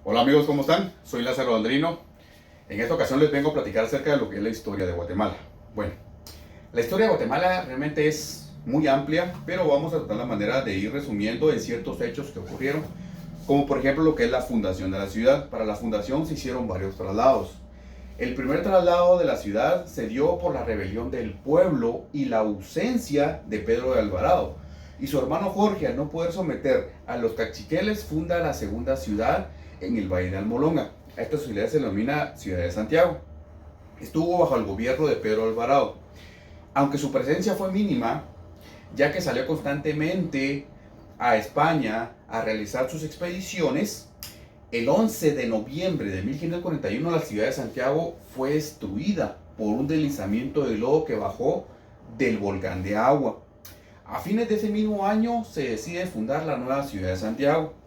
Hola amigos, ¿cómo están? Soy Lázaro Andrino. En esta ocasión les vengo a platicar acerca de lo que es la historia de Guatemala. Bueno, la historia de Guatemala realmente es muy amplia, pero vamos a tratar la manera de ir resumiendo en ciertos hechos que ocurrieron, como por ejemplo lo que es la fundación de la ciudad. Para la fundación se hicieron varios traslados. El primer traslado de la ciudad se dio por la rebelión del pueblo y la ausencia de Pedro de Alvarado. Y su hermano Jorge, al no poder someter a los caciqueles, funda la segunda ciudad en el Valle de Almolonga. A esta ciudad se denomina Ciudad de Santiago. Estuvo bajo el gobierno de Pedro Alvarado. Aunque su presencia fue mínima, ya que salió constantemente a España a realizar sus expediciones, el 11 de noviembre de 1541 la ciudad de Santiago fue destruida por un deslizamiento de lodo que bajó del volcán de Agua. A fines de ese mismo año se decide fundar la nueva ciudad de Santiago.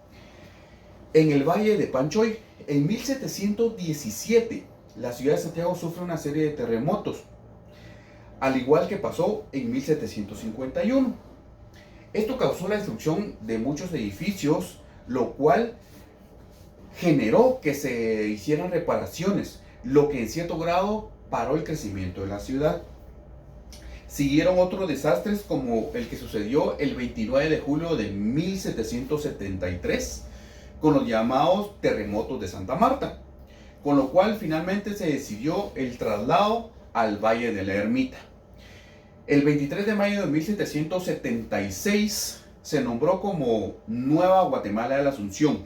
En el Valle de Panchoy, en 1717, la ciudad de Santiago sufre una serie de terremotos, al igual que pasó en 1751. Esto causó la destrucción de muchos edificios, lo cual generó que se hicieran reparaciones, lo que en cierto grado paró el crecimiento de la ciudad. Siguieron otros desastres como el que sucedió el 29 de julio de 1773 con los llamados terremotos de Santa Marta, con lo cual finalmente se decidió el traslado al Valle de la Ermita. El 23 de mayo de 1776 se nombró como Nueva Guatemala de la Asunción.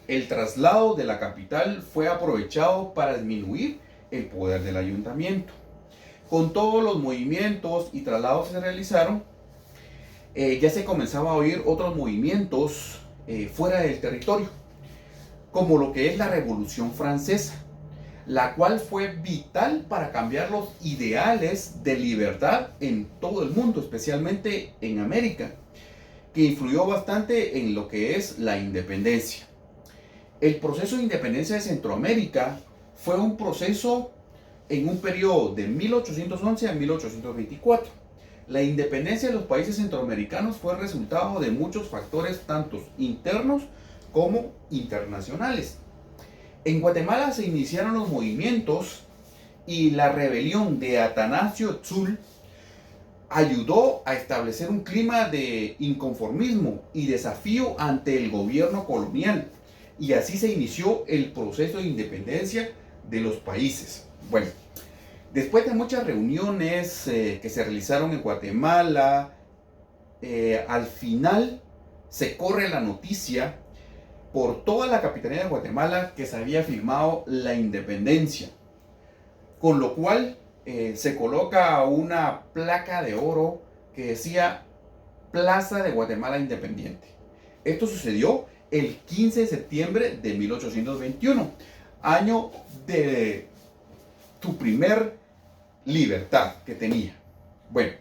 El traslado de la capital fue aprovechado para disminuir el poder del ayuntamiento. Con todos los movimientos y traslados que se realizaron, ya se comenzaba a oír otros movimientos fuera del territorio, como lo que es la Revolución Francesa, la cual fue vital para cambiar los ideales de libertad en todo el mundo, especialmente en América, que influyó bastante en lo que es la independencia. El proceso de independencia de Centroamérica fue un proceso en un periodo de 1811 a 1824. La independencia de los países centroamericanos fue resultado de muchos factores, tanto internos como internacionales. En Guatemala se iniciaron los movimientos y la rebelión de Atanasio Tzul ayudó a establecer un clima de inconformismo y desafío ante el gobierno colonial, y así se inició el proceso de independencia de los países. Bueno, después de muchas reuniones que se realizaron en Guatemala, al final se corre la noticia por toda la capitanía de Guatemala que se había firmado la independencia, con lo cual se coloca una placa de oro que decía Plaza de Guatemala Independiente. Esto sucedió el 15 de septiembre de 1821, año de tu primer libertad que tenía. Bueno,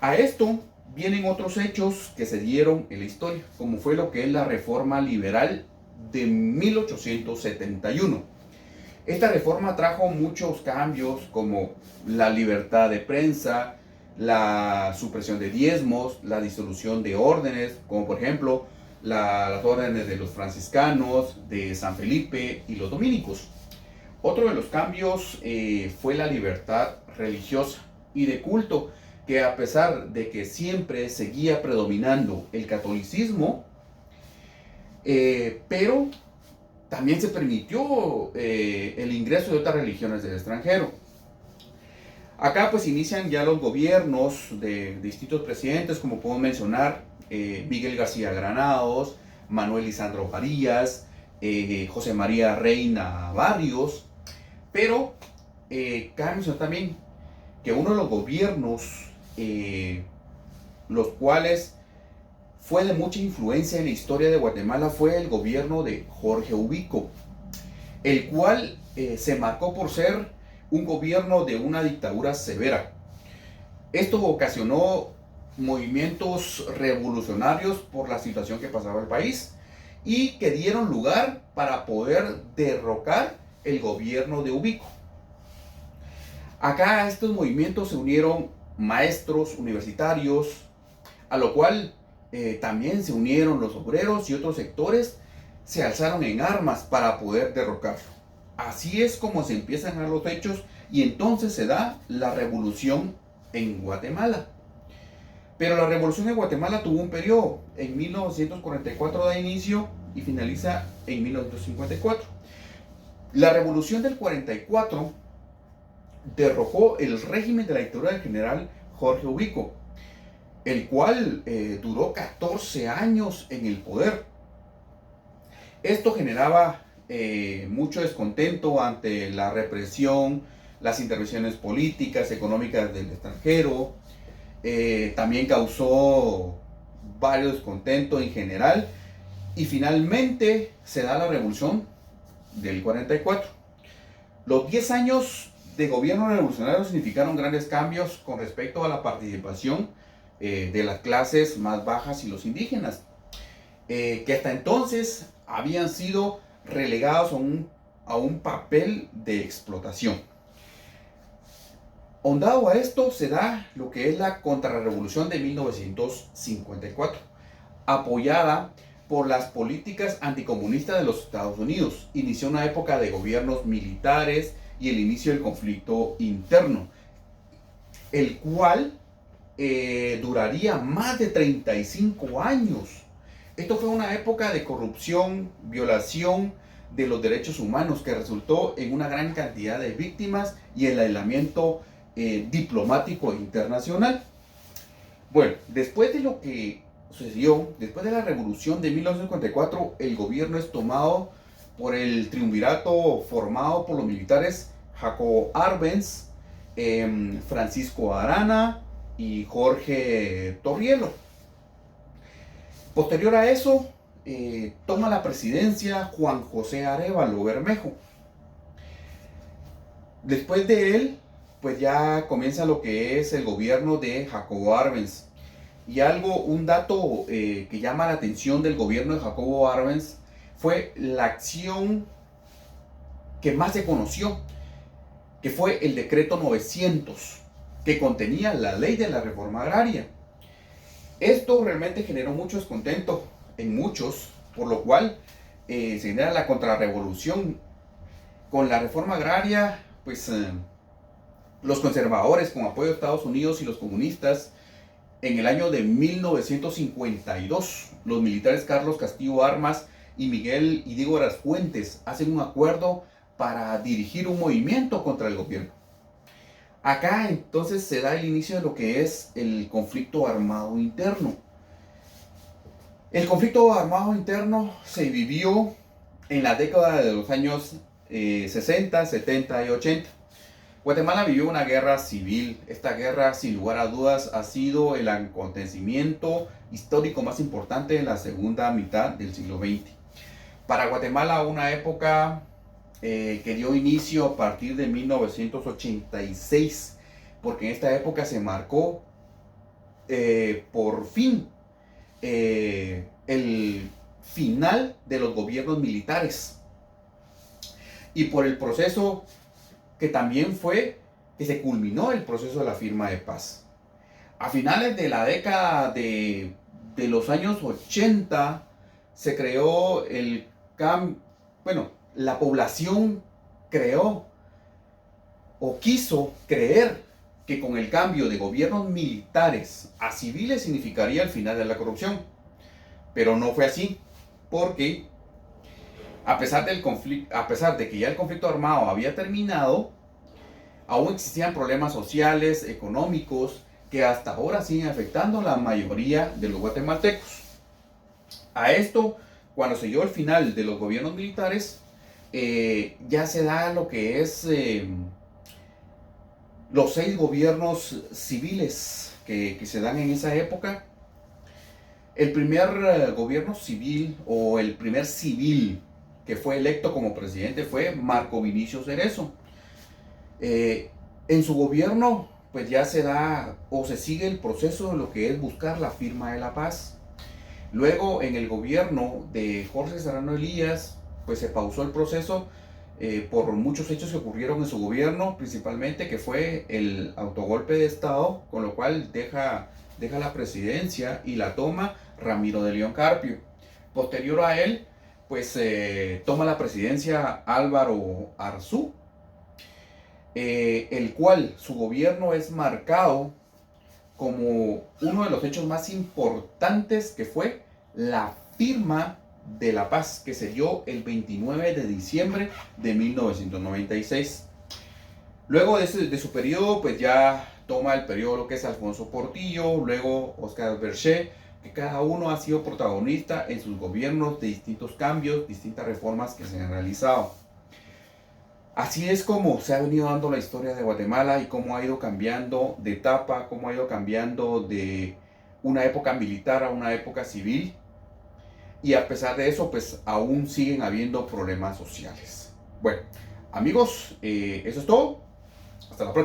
a esto vienen otros hechos que se dieron en la historia, como fue lo que es la Reforma Liberal de 1871. Esta reforma trajo muchos cambios como la libertad de prensa, la supresión de diezmos, la disolución de órdenes, como por ejemplo las órdenes de los franciscanos, de San Felipe y los dominicos. Otro de los cambios fue la libertad religiosa y de culto, que a pesar de que siempre seguía predominando el catolicismo, pero también se permitió el ingreso de otras religiones del extranjero. Acá pues inician ya los gobiernos de distintos presidentes, como puedo mencionar Miguel García Granados, Manuel Lisandro Farías, José María Reina Barrios, pero cabe mencionar también que uno de los gobiernos los cuales fue de mucha influencia en la historia de Guatemala fue el gobierno de Jorge Ubico, el cual se marcó por ser un gobierno de una dictadura severa. Esto ocasionó movimientos revolucionarios por la situación que pasaba el país y que dieron lugar para poder derrocar el gobierno de Ubico. Acá a estos movimientos se unieron maestros universitarios, a lo cual también se unieron los obreros y otros sectores se alzaron en armas para poder derrocarlo. Así es como se empiezan a dar los hechos y entonces se da la revolución en Guatemala. Pero la revolución en Guatemala tuvo un periodo. En 1944 da inicio y finaliza en 1954. La revolución del 44 derrocó el régimen de la dictadura del general Jorge Ubico, el cual duró 14 años en el poder. Esto generaba mucho descontento ante la represión, las intervenciones políticas, económicas del extranjero. También causó varios descontentos en general y finalmente se da la revolución del 44. Los 10 años de gobierno revolucionario significaron grandes cambios con respecto a la participación de las clases más bajas y los indígenas, que hasta entonces habían sido relegados a un papel de explotación. Ondado a esto se da lo que es la contrarrevolución de 1954, apoyada por las políticas anticomunistas de los Estados Unidos. Inició una época de gobiernos militares y el inicio del conflicto interno, el cual duraría más de 35 años. Esto fue una época de corrupción, violación de los derechos humanos que resultó en una gran cantidad de víctimas y el aislamiento diplomático internacional. Bueno, después de lo que sucedió, después de la revolución de 1954, el gobierno es tomado por el triunvirato formado por los militares Jacobo Arbenz, Francisco Arana y Jorge Torrielo. Posterior a eso, toma la presidencia Juan José Arévalo Bermejo. Después de él, pues ya comienza lo que es el gobierno de Jacobo Arbenz. Y un dato que llama la atención del gobierno de Jacobo Arbenz fue la acción que más se conoció, que fue el decreto 900, que contenía la ley de la reforma agraria. Esto realmente generó mucho descontento en muchos, por lo cual se genera la contrarrevolución. Con la reforma agraria, pues los conservadores con apoyo de Estados Unidos y los comunistas, en el año de 1952, los militares Carlos Castillo Armas y Miguel Idígoras Fuentes hacen un acuerdo para dirigir un movimiento contra el gobierno. Acá entonces se da el inicio de lo que es el conflicto armado interno. El conflicto armado interno se vivió en la década de los años 60, 70 y 80. Guatemala vivió una guerra civil. Esta guerra, sin lugar a dudas, ha sido el acontecimiento histórico más importante en la segunda mitad del siglo XX. Para Guatemala, una época que dio inicio a partir de 1986, porque en esta época se marcó por fin el final de los gobiernos militares y por el proceso que también fue que se culminó el proceso de la firma de paz. A finales de la década de los años 80 se creó la población creó o quiso creer que con el cambio de gobiernos militares a civiles significaría el final de la corrupción. Pero no fue así, porque a pesar de que ya el conflicto armado había terminado, aún existían problemas sociales, económicos, que hasta ahora siguen afectando a la mayoría de los guatemaltecos. A esto, cuando se dio el final de los gobiernos militares, ya se da lo que es los 6 gobiernos civiles que se dan en esa época. El primer gobierno civil o el primer civil que fue electo como presidente fue Marco Vinicio Cerezo. En su gobierno pues ya se da o se sigue el proceso de lo que es buscar la firma de la paz. Luego en el gobierno de Jorge Serrano Elías pues se pausó el proceso por muchos hechos que ocurrieron en su gobierno, principalmente que fue el autogolpe de estado, con lo cual deja la presidencia y la toma Ramiro de León Carpio. Posterior a él pues toma la presidencia Álvaro Arzú, el cual su gobierno es marcado como uno de los hechos más importantes, que fue la firma de la paz, que se dio el 29 de diciembre de 1996. Luego de su periodo, pues ya toma el periodo lo que es Alfonso Portillo, luego Oscar Berger, que cada uno ha sido protagonista en sus gobiernos de distintos cambios, distintas reformas que se han realizado. Así es como se ha venido dando la historia de Guatemala y cómo ha ido cambiando de etapa, cómo ha ido cambiando de una época militar a una época civil. Y a pesar de eso, pues aún siguen habiendo problemas sociales. Bueno, amigos, eso es todo. Hasta la próxima.